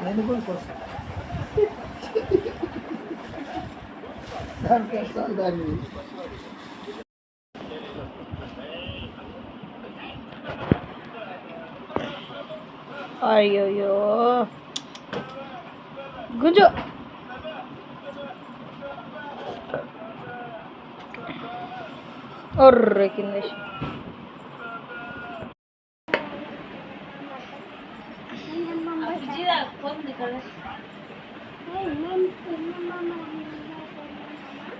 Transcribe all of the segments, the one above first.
నేను కూడా కోసం దానికి వస్తాను దాన్ని. అయ్యోయ్యో గుంజు ఒర్రె కింద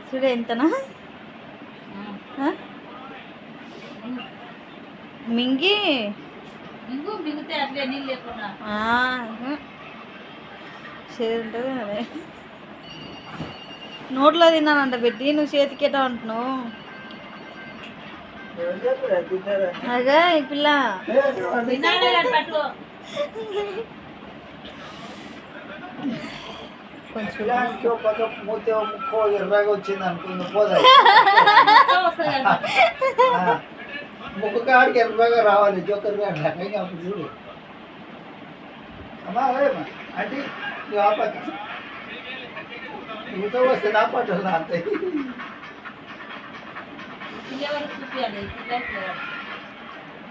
చూడు ఎంతనా మింగి మింగితే అట్లే నీళ్ళు లేకుండా ఉంటుంది అదే నోట్లో తిన్నానంట పెట్టి నువ్వు చేతికేటా అంటున్నావు. అదే ఈ పిల్ల ఎర్రగా వచ్చింది అనుకుంది పోదా ముక్కు కాడికి ఎర్రగా రావాలి జోకర్ గాడి అప్పుడు చూడు. అమ్మా అంటే నువ్వు ఆపక నువ్వుతో వస్తే నా పట్ల అంతే.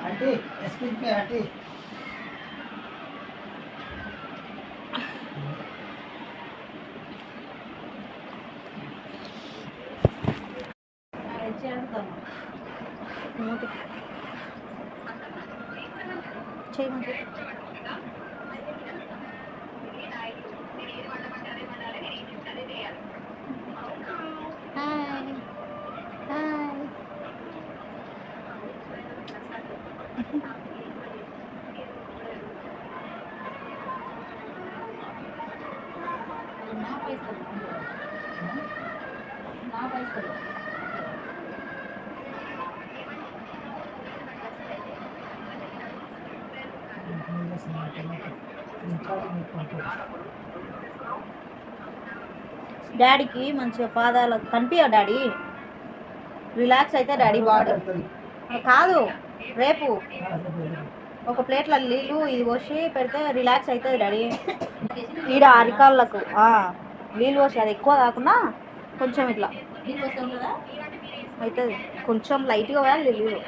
అంటే ఎక్స్క్యూజ్ మీ అంటే డాడీకి మంచిగా పాదాలకు కనిపించా డాడీ రిలాక్స్ అయితే డాడీ బాడీ కాదు రేపు ఒక ప్లేట్లో నీళ్ళు ఇది పోసి పెడితే రిలాక్స్ అవుతుంది డాడీ. ఈడ అరికాళ్ళకు నీళ్ళు పోసి అది ఎక్కువ కాకుండా కొంచెం ఇట్లా అవుతుంది కొంచెం లైట్గా పోయాలి నీళ్ళు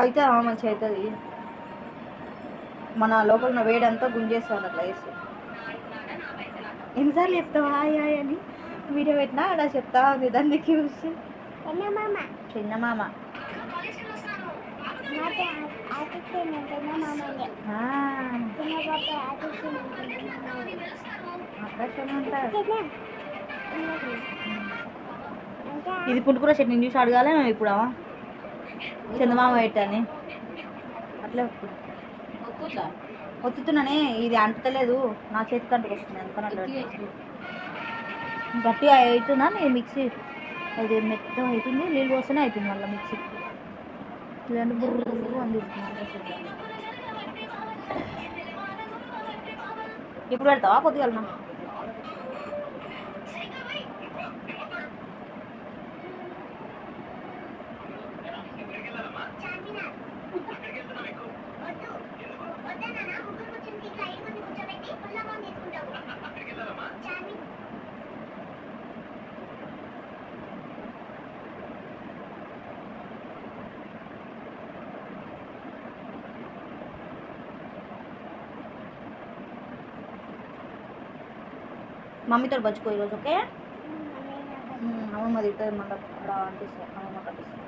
అయితే మంచిగా అవుతుంది. మన లోపల ఉన్న వేడంతా గుంజేస్తుంది అట్లా వేసి. ఎన్నిసార్లు చెప్తావా హాయ్ హాయ్ అని వీడియో పెట్టినా అలా చెప్తా ఉంది దాన్ని చూసి చిన్న మామ ఇది పుట్టుకున్న చట్నీ చూసి అడగాలి మేము ఇప్పుడు చందమామ పెట్టని అట్లే ఒత్తుతున్నానే ఇది అంటలేదు నా చేతికి అంటుకు వస్తుంది అందుకని గట్టిగా అవుతుందా నేను మిక్సీ అది మెత్తం అవుతుంది నీళ్ళు పోస్తేనే అవుతుంది మళ్ళీ మిక్సీ లేదంటే బుర్రు అని ఇప్పుడు పెడతావా కొద్దిగా మమ్మీతో బచ్చుకో ఈరోజు ఓకే. అమ్మమ్మ తింటుంది మళ్ళీ అనిపిస్తుంది అమ్మమ్మ కట్టిస్తుంది.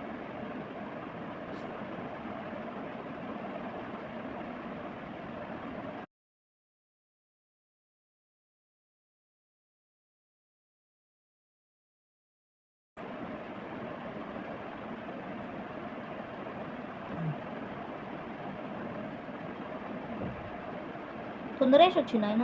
తొందరేసి వచ్చింది ఆయన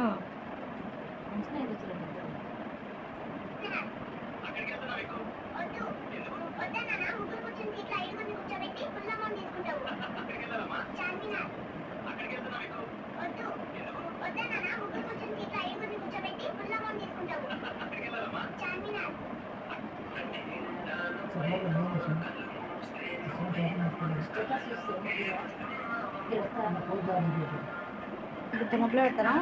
ఇంత మొదలు పెడతారా?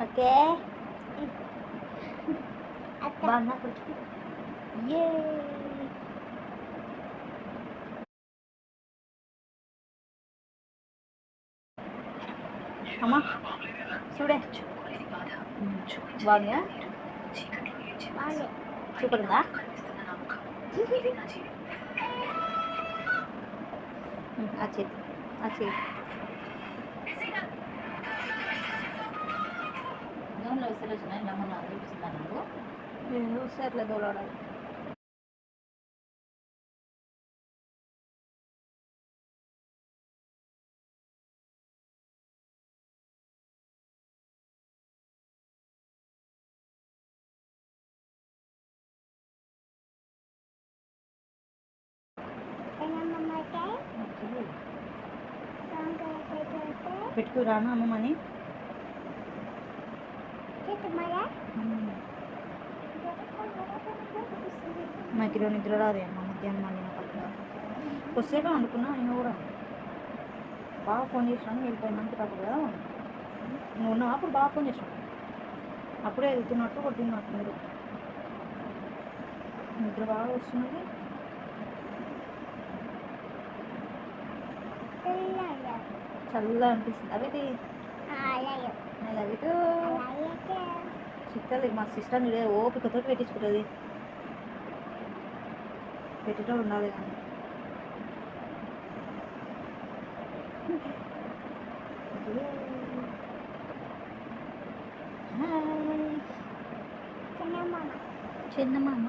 ఓకే బాగుందా కొంచెం? ఏ అమ్మా చూడే బాగుందా? సూపర్ ఉందా? అచ్చి అచ్చి నేను వస్తే అట్లా దూరాడాలి. పెట్టుకురాను అమ్మమ్మని. నాకు ఈరోజు నిద్ర రాదే అమ్మ, మధ్యాహ్నం మళ్ళీ నాకు అక్కడ కొద్దిసేపు అనుకున్నా. నేను కూడా బాగా ఫోన్ చేసినాను, వెళ్ళిపోయిందంటే కాదు కదా. నువ్వు ఉన్నావు అప్పుడు బాగా ఫోన్ చేసినావు, అప్పుడే వెళ్తున్నట్టు కొట్టినట్టు మీరు. నిద్ర బాగా వస్తున్నది. చల్లగా అనిపిస్తుంది. అవి చిక్కలు మా సిస్టర్ చూడే ఓపికతో పెట్టించుకుంటుంది. పెట్టేటో ఉండాలి కానీ చిన్నమామ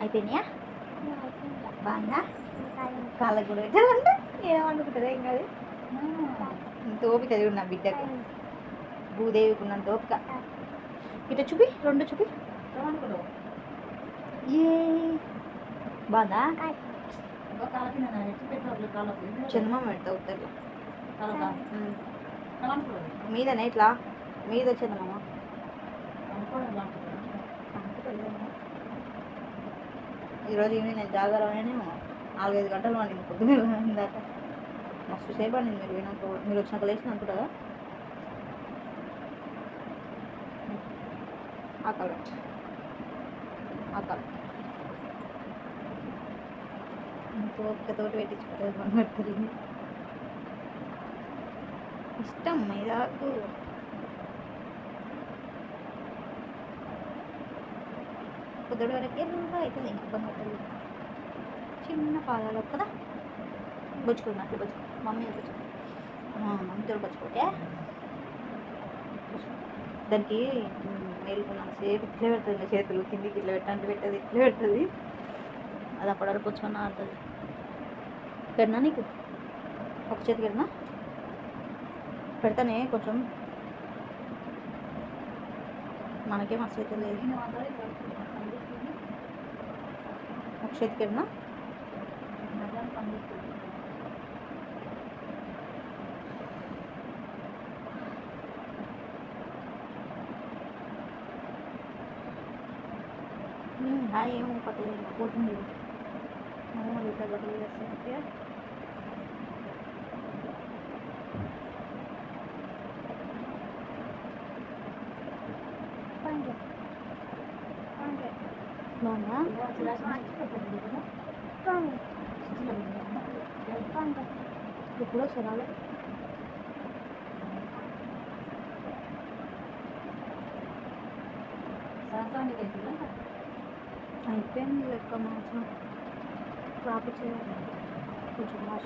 అయిపోయినాయా? బాగుందా? కాళ్ళకు కూడా పెట్టాలంటే ఏమనుకుంటుంది? ఏం కాదు. ఇంత ఓపిక చూడు నా బిడ్డకు, భూదేవికి ఉన్నంత ఓపిక. ఇట చూపి, రెండు చూపి. ఏ బాగుందా? చందమా పెడతా ఉత్తర్లో మీదనే ఇట్లా మీద చందమా. ఈరోజు ఈవినింగ్ నేను జాగ్రత్తగానేమో 4-5 గంటలు వండింది పొద్దున్న ఇందాక. మస్తు సేపు అండి మీరు వినాక, మీరు వచ్చినాక లేచిన అనుకుంటుందా? ఆకలి ఆకలి ఓపికతోటి పెట్టించుకుంటుంది మన ఇష్టం మైదాకు. పొద్దుడు వరకు ఎర్రగా అవుతుంది, ఇంకా పని చిన్న పాలలో కదా బొచ్చుకున్నట్లు బొచ్చుకో. మమ్మీ బొచ్చుకో, మమ్మీతో బొచ్చుకోకే. దానికి మేలుకున్నాను సేపు ఇట్లే పెడుతుంది, చేతులు కిందికి ఇట్లా పెట్టంటే పెట్టదు, ఇట్లే పెడుతుంది. అది అప్పటివరకు వచ్చుకున్నా అంటుంది. పెడనా నీకు ఒక చేతి పెడనా? పెడతానే కొంచెం మనకేం అసలు అయితే లేదు. ఒక చేతికెళ్ళినా హాయ్ ఏమో పట్టలేదు పోతుంది. ఇట్లా బట్టలు వేస్తుంటే ఇప్పుడు సరాలు అయిపోయింది లెక్క మాత్రం ప్రాపు చేయాలి కొంచెం భాష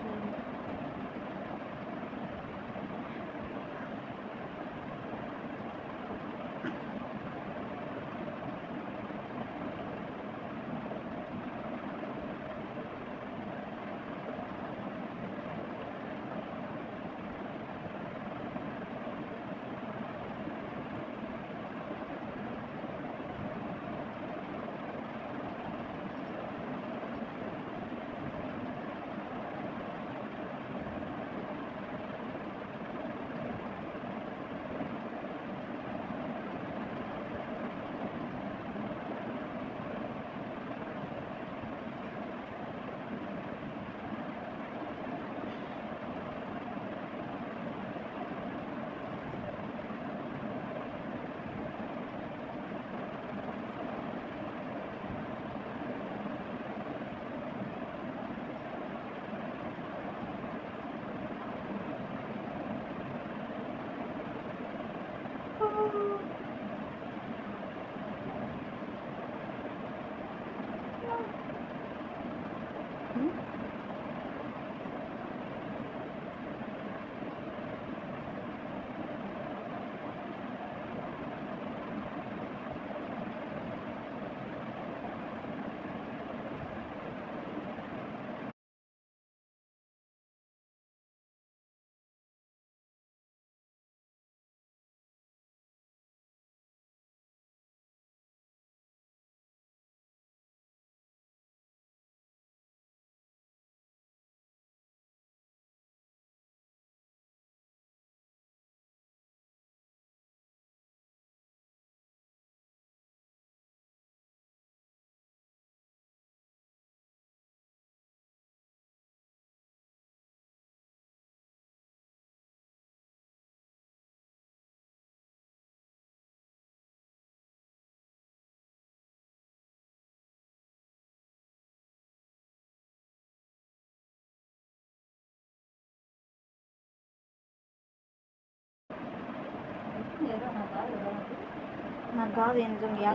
నాకు కాదు నిజంగా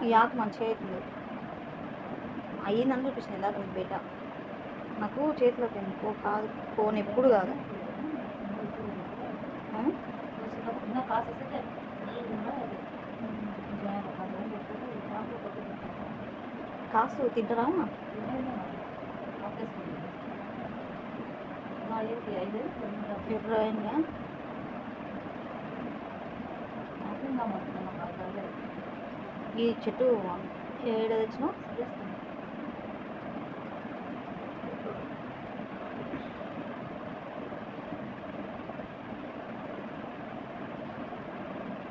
ఈ ఆకు మంచిగా అవుతుంది అయ్యిందని చూపిస్తుంది ఇందాక మీకు బయట నాకు చేతిలోకి ఎందుకో కాదు ఫోన్ ఎప్పుడు కాదు కాసు తింటారా ఎప్పుడు అయిందా ఈ చెట్టు ఏడ తెచ్చినా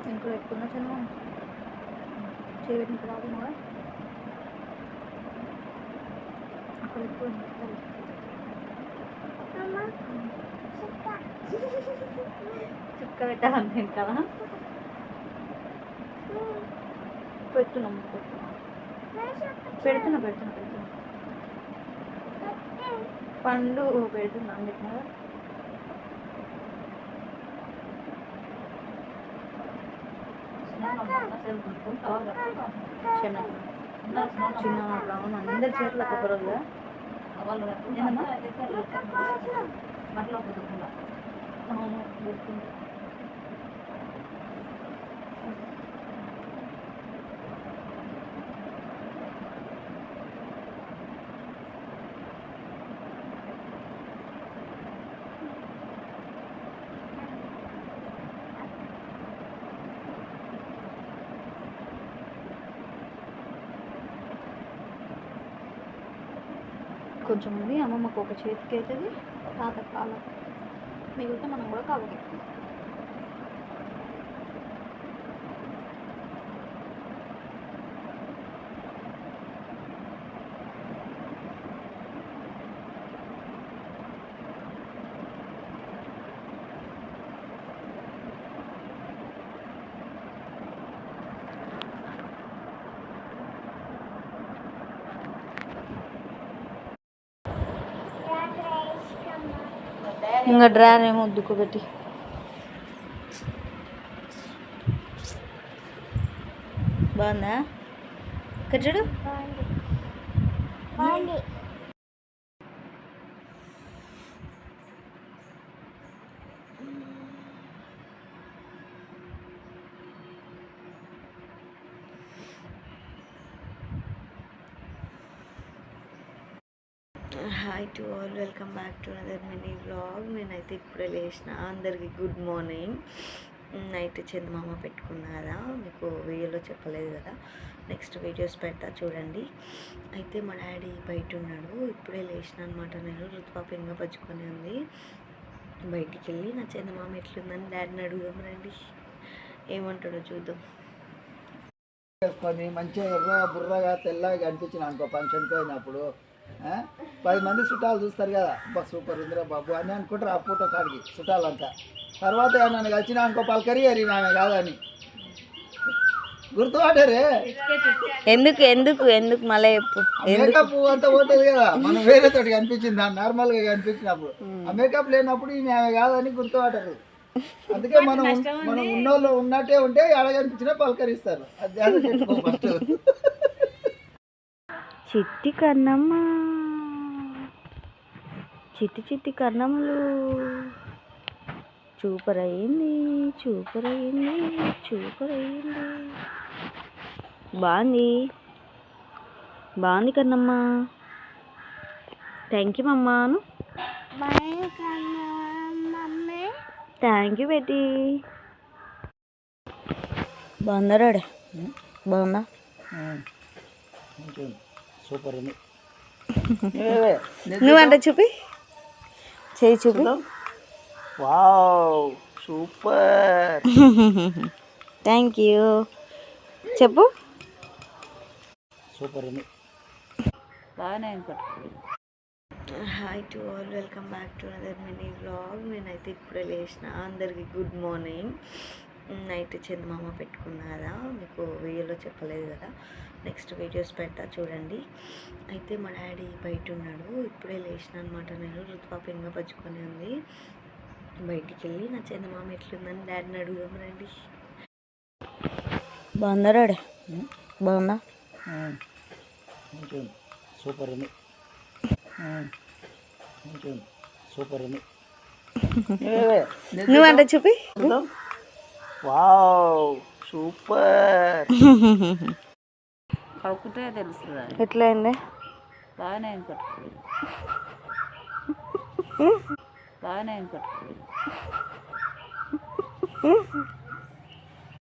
ఇంట్లో ఎక్కువ చిన్న చేయడానికి రాదు కూడా అక్కడ ఎక్కువ చుక్క పెట్టాలంటే కదా పెడుతున్నాము పెడుతున్నా పండు పెడుతున్నాను పెట్టినా చిన్న అందరి చేతులు ఒక రోజుగా అవును పెడుతుంది కొంచెం ఉంది, అమ్మమ్మకు ఒక చేతికి అవుతుంది, తాత కాళ్ళ మిగిలితే మనం కూడా కాళ్ళకి. ఇంకా డ్రాన్ ఏమో దుక్కుపెట్టి బాగుందా ఇక్కడ చూడు. Hi to all, welcome back to other mini vlog. నేనైతే ఇప్పుడే లేచిన. అందరికీ గుడ్ మార్నింగ్. నైట్ చందమామ పెట్టుకున్నారా, మీకు వీడియోలో చెప్పలేదు కదా, నెక్స్ట్ వీడియోస్ పెడతా చూడండి. అయితే మా డాడీ బయట ఉన్నాడు, ఇప్పుడే లేచిన అనమాట. నేను ఋతుపాప ఇంకా పచ్చుకొని ఉంది, బయటికి వెళ్ళి నా చందమామ ఎట్లుందని డాడీని అడుగుదాం రండి, ఏమంటాడో చూద్దాం. వేసుకొని మంచిగా ఎర్ర బుర్రగా తెల్లగా కనిపించిన అనుకో ఫంక్షన్కి పోయినప్పుడు 10 మంది చుట్టాలు చూస్తారు కదా, అబ్బా సూపర్ ఇందిరా బాబు అని అనుకుంటారు ఆ ఫోటో కాడికి చుట్టాలంతా. తర్వాత నన్ను కలిసిన అనుకో పలకరి ఆమె కాదని గుర్తుపట్టారే. ఎందుకు ఎందుకు ఎందుకు మళ్ళీ చెప్పు. మేకప్ అంతా పోతుంది కదా, మనం వేరే తోటి కనిపించింది దాన్ని నార్మల్గా కనిపించినప్పుడు, ఆ మేకప్ లేనప్పుడు ఈమె ఆమె కాదని గుర్తుపట్టరు. అందుకే మనం ఉన్నోళ్ళు ఉన్నట్టే ఉంటే ఎడ కనిపించినా పలకరిస్తారు. అది ధ్యానం చేసుకో ఫస్ట్. చిట్టి కన్నమ్మ, చిట్టి చిట్టి కన్నమ్మలు, చూపర్ అయింది, చూపర్ అయింది, చూపర్ అయింది. బాగుంది, బాగుంది కన్నమ్మ. థ్యాంక్ యూ మమ్మాను. థ్యాంక్ యూ బేటీ. బాగుందా రాడే, బాగుందా? సూపర్ ఉంది. నువ్వంటే చూపి, చేయి చూపి. Wow super. థ్యాంక్ యూ చెప్పు. సూపర్ ఉంది. బాగానే hi to all, welcome back to other mini vlog. నేనైతే ఇప్పుడే లేచిన. అందరికీ గుడ్ మార్నింగ్. నైట్ చందమామ పెట్టుకున్నారా, మీకు వీడియోలో చెప్పలేదు కదా, నెక్స్ట్ వీడియోస్ పెడతా చూడండి. అయితే మా డాడీ బయట ఉన్నాడు, ఇప్పుడే లేచిన అనమాట. నేను ఋతుపాప ఇంకా పచ్చుకొని ఉంది, బయటికి వెళ్ళి నా చందమామ ఎట్లుందని డాడీని అడుగుదాం రండి. బాగుందా రాడే, బాగుందా? సూపర్ ఉంది. సూపర్ ఉంది. నువ్వంటే చూపి. Wow super. కడుక్కుంటే తెలుస్తుంది. ఎట్లా అయింది? బాగానే అయింది కట్టుకోలేదు, బాగానే అయింది కట్టుకోలేదు.